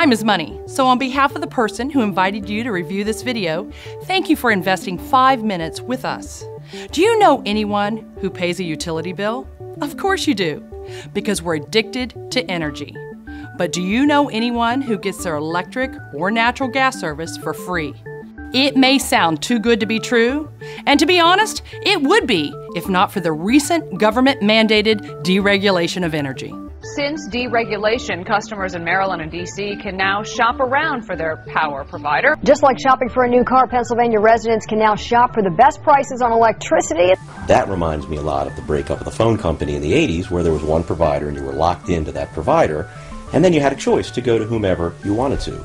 Time is money, so on behalf of the person who invited you to review this video, thank you for investing 5 minutes with us. Do you know anyone who pays a utility bill? Of course you do, because we're addicted to energy. But do you know anyone who gets their electric or natural gas service for free? It may sound too good to be true, and to be honest, it would be if not for the recent government-mandated deregulation of energy. Since deregulation, customers in Maryland and D.C. can now shop around for their power provider. Just like shopping for a new car, Pennsylvania residents can now shop for the best prices on electricity. That reminds me a lot of the breakup of the phone company in the 80s, where there was one provider and you were locked into that provider, and then you had a choice to go to whomever you wanted to.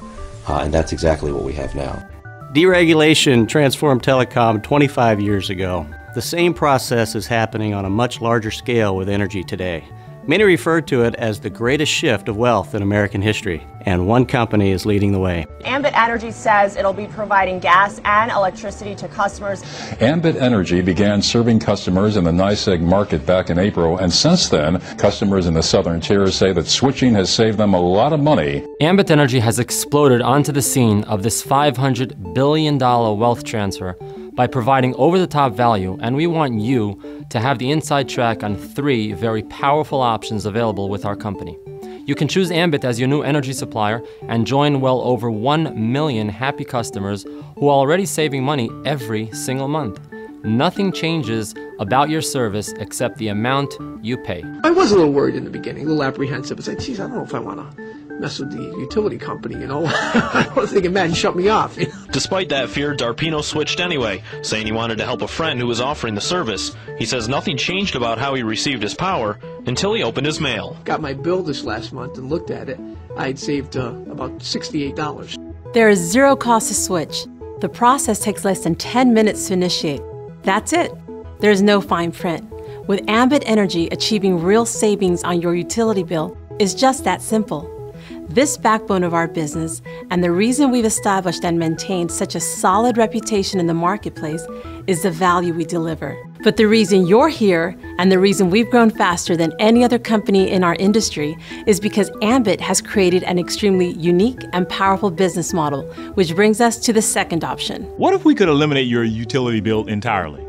And that's exactly what we have now. Deregulation transformed telecom 25 years ago. The same process is happening on a much larger scale with energy today. Many refer to it as the greatest shift of wealth in American history, and one company is leading the way. Ambit Energy says it'll be providing gas and electricity to customers. Ambit Energy began serving customers in the NYSEG market back in April, and since then, customers in the southern tier say that switching has saved them a lot of money. Ambit Energy has exploded onto the scene of this $500 billion wealth transfer by providing over-the-top value, and we want you to have the inside track on 3 very powerful options available with our company. You can choose Ambit as your new energy supplier and join well over 1 million happy customers who are already saving money every single month. Nothing changes about your service except the amount you pay. I was a little worried in the beginning, a little apprehensive. I said, geez, I don't know if I want to mess with the utility company, you know. I was thinking, man, shut me off. Despite that fear, Darpino switched anyway, saying he wanted to help a friend who was offering the service. He says nothing changed about how he received his power until he opened his mail. Got my bill this last month and looked at it. I had saved about $68. There is zero cost to switch. The process takes less than 10 minutes to initiate. That's it. There's no fine print. With Ambit Energy, achieving real savings on your utility bill is just that simple. This backbone of our business, and the reason we've established and maintained such a solid reputation in the marketplace, is the value we deliver. But the reason you're here, and the reason we've grown faster than any other company in our industry, is because Ambit has created an extremely unique and powerful business model, which brings us to the second option. What if we could eliminate your utility bill entirely?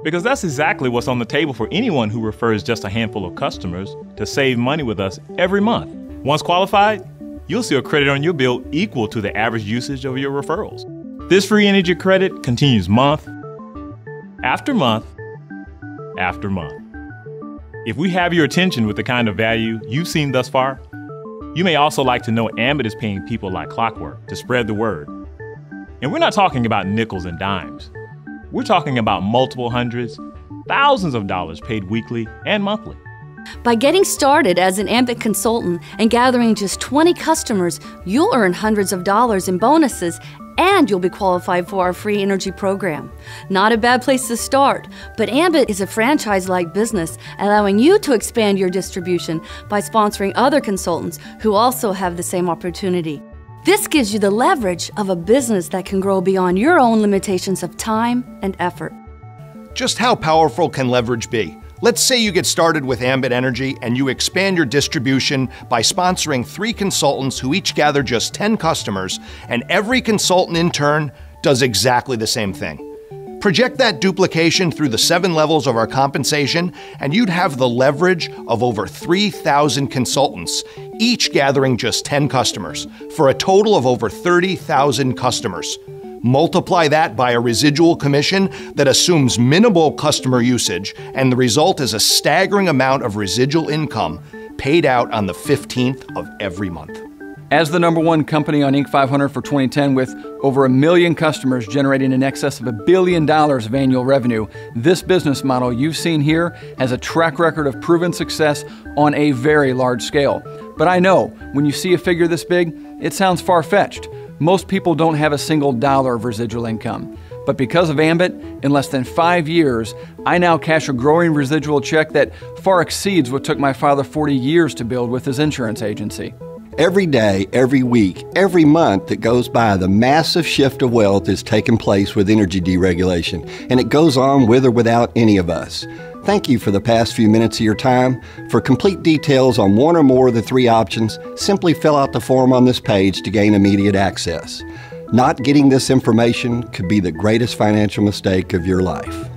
Because that's exactly what's on the table for anyone who refers just a handful of customers to save money with us every month. Once qualified, you'll see a credit on your bill equal to the average usage of your referrals. This free energy credit continues month after month after month. If we have your attention with the kind of value you've seen thus far, you may also like to know Ambit is paying people like clockwork to spread the word. And we're not talking about nickels and dimes. We're talking about multiple hundreds, thousands of dollars paid weekly and monthly. By getting started as an Ambit consultant and gathering just 20 customers, you'll earn hundreds of dollars in bonuses, and you'll be qualified for our free energy program. Not a bad place to start, but Ambit is a franchise-like business, allowing you to expand your distribution by sponsoring other consultants who also have the same opportunity. This gives you the leverage of a business that can grow beyond your own limitations of time and effort. Just how powerful can leverage be? Let's say you get started with Ambit Energy and you expand your distribution by sponsoring 3 consultants who each gather just 10 customers, and every consultant in turn does exactly the same thing. Project that duplication through the 7 levels of our compensation, and you'd have the leverage of over 3,000 consultants, each gathering just 10 customers, for a total of over 30,000 customers. Multiply that by a residual commission that assumes minimal customer usage, and the result is a staggering amount of residual income paid out on the 15th of every month. As the #1 company on Inc. 500 for 2010 with over 1 million customers generating in excess of $1 billion of annual revenue, this business model you've seen here has a track record of proven success on a very large scale. But I know, when you see a figure this big, it sounds far-fetched. Most people don't have a single dollar of residual income. But because of Ambit, in less than 5 years, I now cash a growing residual check that far exceeds what took my father 40 years to build with his insurance agency. Every day, every week, every month that goes by, the massive shift of wealth is taking place with energy deregulation, and it goes on with or without any of us. Thank you for the past few minutes of your time. For complete details on one or more of the three options, simply fill out the form on this page to gain immediate access. Not getting this information could be the greatest financial mistake of your life.